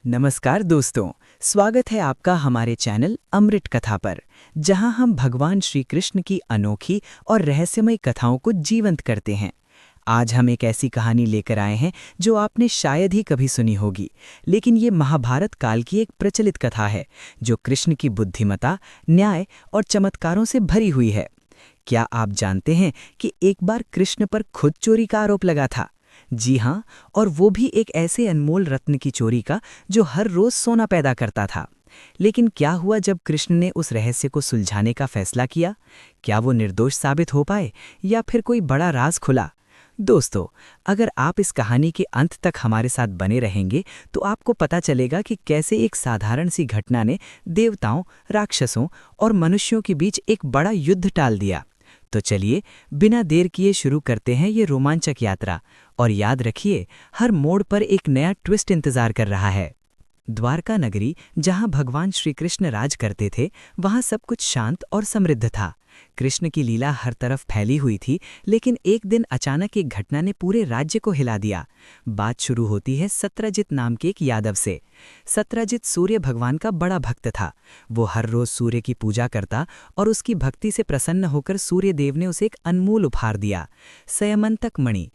नमस्कार दोस्तों, स्वागत है आपका हमारे चैनल अमृत कथा पर, जहां हम भगवान श्री कृष्ण की अनोखी और रहस्यमय कथाओं को जीवंत करते हैं। आज हम एक ऐसी कहानी लेकर आए हैं जो आपने शायद ही कभी सुनी होगी, लेकिन ये महाभारत काल की एक प्रचलित कथा है जो कृष्ण की बुद्धिमता, न्याय और चमत्कारों से भरी हुई है। क्या आप जानते हैं कि एक बार कृष्ण पर खुद चोरी का आरोप लगा था? जी हाँ, और वो भी एक ऐसे अनमोल रत्न की चोरी का जो हर रोज सोना पैदा करता था। लेकिन क्या हुआ जब कृष्ण ने उस रहस्य को सुलझाने का फैसला किया? क्या वो निर्दोष साबित हो पाए या फिर कोई बड़ा राज खुला? दोस्तों, अगर आप इस कहानी के अंत तक हमारे साथ बने रहेंगे तो आपको पता चलेगा कि कैसे एक साधारण सी घटना ने देवताओं, राक्षसों और मनुष्यों के बीच एक बड़ा युद्ध टाल दिया। तो चलिए, बिना देर किए शुरू करते हैं ये रोमांचक यात्रा। और याद रखिए, हर मोड़ पर एक नया ट्विस्ट इंतजार कर रहा है। द्वारका नगरी, जहां भगवान श्री कृष्ण राज करते थे, वहां सब कुछ शांत और समृद्ध था। कृष्ण की लीला हर तरफ फैली हुई थी, लेकिन एक दिन अचानक एक घटना ने पूरे राज्य को हिला दिया। बात शुरू होती है सत्यजित नाम के एक यादव से। सत्यजित सूर्य भगवान का बड़ा भक्त था। वो हर रोज सूर्य की पूजा करता और उसकी भक्ति से प्रसन्न होकर सूर्य देव ने उसे एक अनमोल उपहार दिया, स्यमंतक मणि।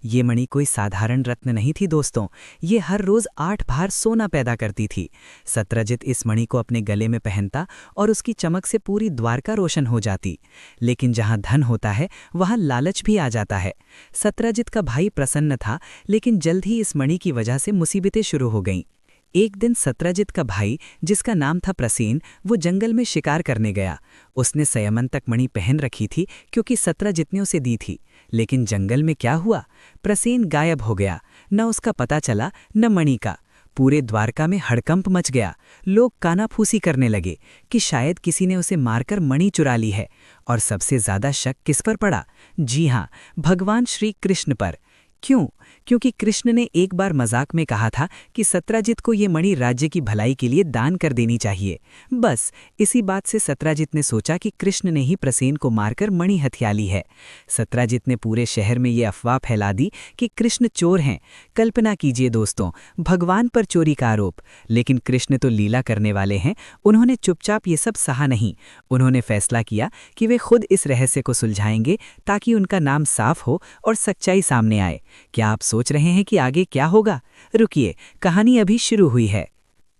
ये मणि कोई साधारण रत्न नहीं थी दोस्तों, ये हर रोज 8 भार सोना पैदा करती थी। सत्यजित इस मणि को अपने गले में पहनता और उसकी चमक से पूरी द्वारका रोशन हो जाती। लेकिन जहां धन होता है वहां लालच भी आ जाता है। सत्यजित का भाई प्रसन्न था, लेकिन जल्द ही इस मणि की वजह से मुसीबतें शुरू हो गईं। एक दिन सत्यजित का भाई, जिसका नाम था प्रसेन, वो जंगल में शिकार करने गया। उसने स्यमंतक मणि पहन रखी थी क्योंकि सत्यजित ने उसे दी थी। लेकिन जंगल में क्या हुआ? प्रसेन गायब हो गया। न उसका पता चला, न मणि का। पूरे द्वारका में हड़कंप मच गया। लोग कानाफूसी करने लगे कि शायद किसी ने उसे मारकर मणि चुरा ली है। और सबसे ज्यादा शक किस पर पड़ा? जी हाँ, भगवान श्री कृष्ण पर। क्यों? क्योंकि कृष्ण ने एक बार मजाक में कहा था कि सत्यजित को ये मणि राज्य की भलाई के लिए दान कर देनी चाहिए। बस इसी बात से सत्यजित ने सोचा कि कृष्ण ने ही प्रसेन को मारकर मणि हथिया ली है। सत्यजित ने पूरे शहर में ये अफवाह फैला दी कि कृष्ण चोर हैं। कल्पना कीजिए दोस्तों, भगवान पर चोरी का आरोप। लेकिन कृष्ण तो लीला करने वाले हैं। उन्होंने चुपचाप ये सब सहा नहीं। उन्होंने फैसला किया कि वे खुद इस रहस्य को सुलझाएंगे, ताकि उनका नाम साफ हो और सच्चाई सामने आए। क्या आप सोच रहे हैं कि आगे क्या होगा? रुकिए, कहानी अभी शुरू हुई है।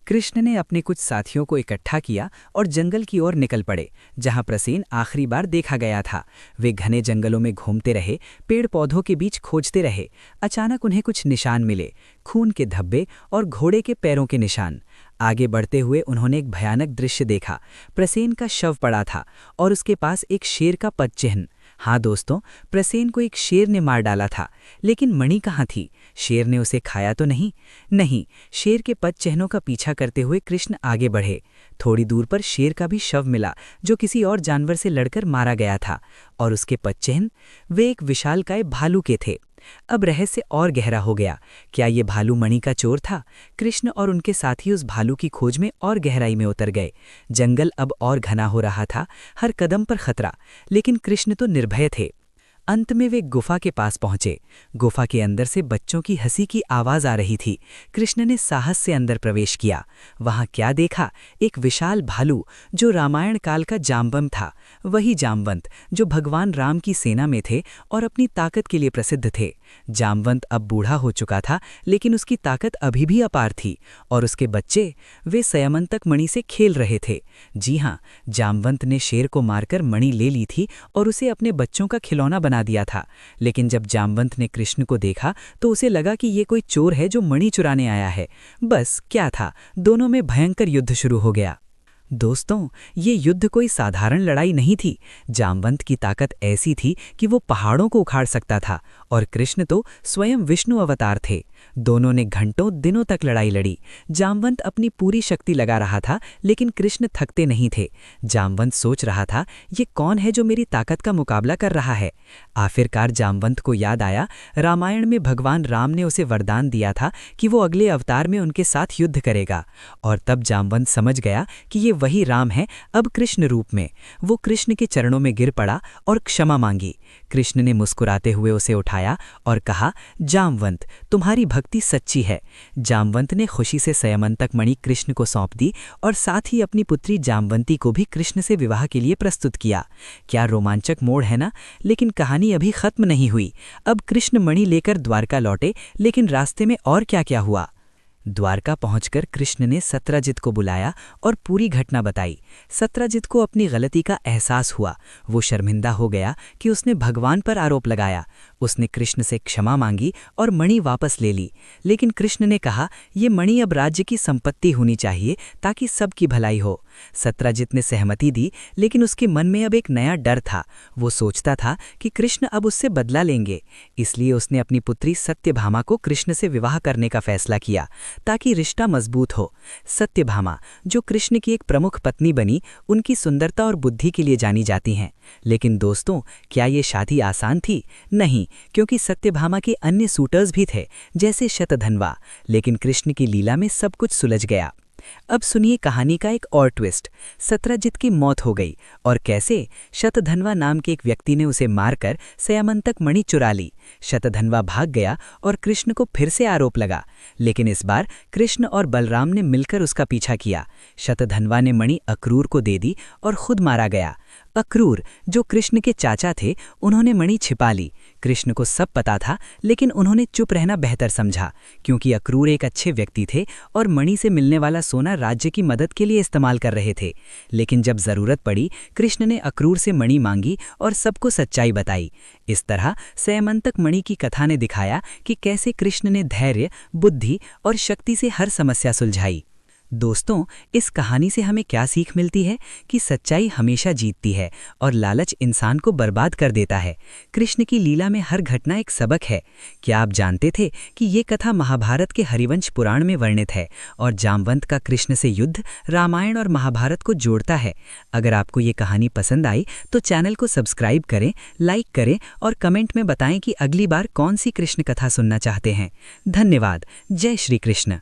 कृष्ण ने अपने कुछ साथियों को इकट्ठा किया और जंगल की ओर निकल पड़े, जहां प्रसेन आखिरी बार देखा गया था। वे घने जंगलों में घूमते रहे, पेड़ पौधों के बीच खोजते रहे। अचानक उन्हें कुछ निशान मिले, खून के धब्बे और घोड़े के पैरों के निशान। आगे बढ़ते हुए उन्होंने एक भयानक दृश्य देखा। प्रसेन का शव पड़ा था और उसके पास एक शेर का पदचिह्न। हाँ दोस्तों, प्रसेन को एक शेर ने मार डाला था। लेकिन मणि कहाँ थी? शेर ने उसे खाया तो नहीं? नहीं, शेर के पदचिह्नों का पीछा करते हुए कृष्ण आगे बढ़े। थोड़ी दूर पर शेर का भी शव मिला, जो किसी और जानवर से लड़कर मारा गया था। और उसके पदचिह्न, वे एक विशालकाय भालू के थे। अब रहस्य और गहरा हो गया। क्या ये भालू मणि का चोर था? कृष्ण और उनके साथी उस भालू की खोज में और गहराई में उतर गए। जंगल अब और घना हो रहा था, हर कदम पर खतरा। लेकिन कृष्ण तो निर्भय थे। अंत में वे गुफा के पास पहुंचे। गुफा के अंदर से बच्चों की हंसी की आवाज आ रही थी। कृष्ण ने साहस से अंदर प्रवेश किया। वहां क्या देखा? एक विशाल भालू, जो रामायण काल का जाम्बम था। वही जामवंत जो भगवान राम की सेना में थे और अपनी ताकत के लिए प्रसिद्ध थे। जामवंत अब बूढ़ा हो चुका था, लेकिन उसकी ताकत अभी भी अपार थी। और उसके बच्चे, वे स्यमंतक मणि से खेल रहे थे। जी हाँ, जामवंत ने शेर को मारकर मणि ले ली थी और उसे अपने बच्चों का खिलौना बना दिया था। लेकिन जब जामवंत ने कृष्ण को देखा तो उसे लगा कि ये कोई चोर है जो मणि चुराने आया है। बस क्या था, दोनों में भयंकर युद्ध शुरू हो गया। दोस्तों, ये युद्ध कोई साधारण लड़ाई नहीं थी। जामवंत की ताकत ऐसी थी कि वो पहाड़ों को उखाड़ सकता था, और कृष्ण तो स्वयं विष्णु अवतार थे। दोनों ने घंटों दिनों तक लड़ाई लड़ी। जामवंत अपनी पूरी शक्ति लगा रहा था, लेकिन कृष्ण थकते नहीं थे। जामवंत सोच रहा था, ये कौन है जो मेरी ताकत का मुकाबला कर रहा है? आखिरकार जामवंत को याद आया, रामायण में भगवान राम ने उसे वरदान दिया था कि वो अगले अवतार में उनके साथ युद्ध करेगा। और तब जामवंत समझ गया कि ये वही राम है, अब कृष्ण रूप में। वो कृष्ण के चरणों में गिर पड़ा और क्षमा मांगी। कृष्ण ने मुस्कुराते हुए उसे उठाया और कहा, जामवंत, तुम्हारी भक्ति सच्ची है। जामवंत ने खुशी से स्यमंतक मणि कृष्ण को सौंप दी और साथ ही अपनी पुत्री जामवंती को भी कृष्ण से विवाह के लिए प्रस्तुत किया। क्या रोमांचक मोड़ है ना। लेकिन कहानी अभी खत्म नहीं हुई। अब कृष्ण मणि लेकर द्वारका लौटे, लेकिन रास्ते में और क्या क्या हुआ। द्वारका पहुंचकर कृष्ण ने सत्यजित को बुलाया और पूरी घटना बताई। सत्यजित को अपनी गलती का एहसास हुआ। वो शर्मिंदा हो गया कि उसने भगवान पर आरोप लगाया। उसने कृष्ण से क्षमा मांगी और मणि वापस ले ली। लेकिन कृष्ण ने कहा, ये मणि अब राज्य की संपत्ति होनी चाहिए ताकि सबकी भलाई हो। सत्यजित ने सहमति दी, लेकिन उसके मन में अब एक नया डर था। वो सोचता था कि कृष्ण अब उससे बदला लेंगे। इसलिए उसने अपनी पुत्री सत्यभामा को कृष्ण से विवाह करने का फैसला किया ताकि रिश्ता मजबूत हो। सत्यभामा, जो कृष्ण की एक प्रमुख पत्नी बनी, उनकी सुंदरता और बुद्धि के लिए जानी जाती हैं। लेकिन दोस्तों, क्या ये शादी आसान थी? नहीं, क्योंकि सत्यभामा के अन्य सूटर्स भी थे, जैसे शतधन्वा। लेकिन कृष्ण की लीला में सब कुछ सुलझ गया। अब सुनिए कहानी का एक और ट्विस्ट। सत्यजित की मौत हो गई, और कैसे? शतधन्वा नाम के एक व्यक्ति ने उसे मारकर स्यमंतक मणि चुरा ली। शतधन्वा भाग गया और कृष्ण को फिर से आरोप लगा, लेकिन इस बार कृष्ण और बलराम ने मिलकर उसका पीछा किया। शतधन्वा ने मणि अक्रूर को दे दी और खुद मारा गया। अक्रूर, जो कृष्ण के चाचा थे, उन्होंने मणि छिपा ली। कृष्ण को सब पता था, लेकिन उन्होंने चुप रहना बेहतर समझा, क्योंकि अक्रूर एक अच्छे व्यक्ति थे और मणि से मिलने वाला सोना राज्य की मदद के लिए इस्तेमाल कर रहे थे। लेकिन जब जरूरत पड़ी, कृष्ण ने अक्रूर से मणि मांगी और सबको सच्चाई बताई। इस तरह स्यमंतक मणि की कथा ने दिखाया कि कैसे कृष्ण ने धैर्य, बुद्धि और शक्ति से हर समस्या सुलझाई। दोस्तों, इस कहानी से हमें क्या सीख मिलती है? कि सच्चाई हमेशा जीतती है और लालच इंसान को बर्बाद कर देता है। कृष्ण की लीला में हर घटना एक सबक है। क्या आप जानते थे कि ये कथा महाभारत के हरिवंश पुराण में वर्णित है और जामवंत का कृष्ण से युद्ध रामायण और महाभारत को जोड़ता है? अगर आपको ये कहानी पसंद आई तो चैनल को सब्सक्राइब करें, लाइक करें और कमेंट में बताएं कि अगली बार कौन सी कृष्ण कथा सुनना चाहते हैं। धन्यवाद। जय श्री कृष्ण।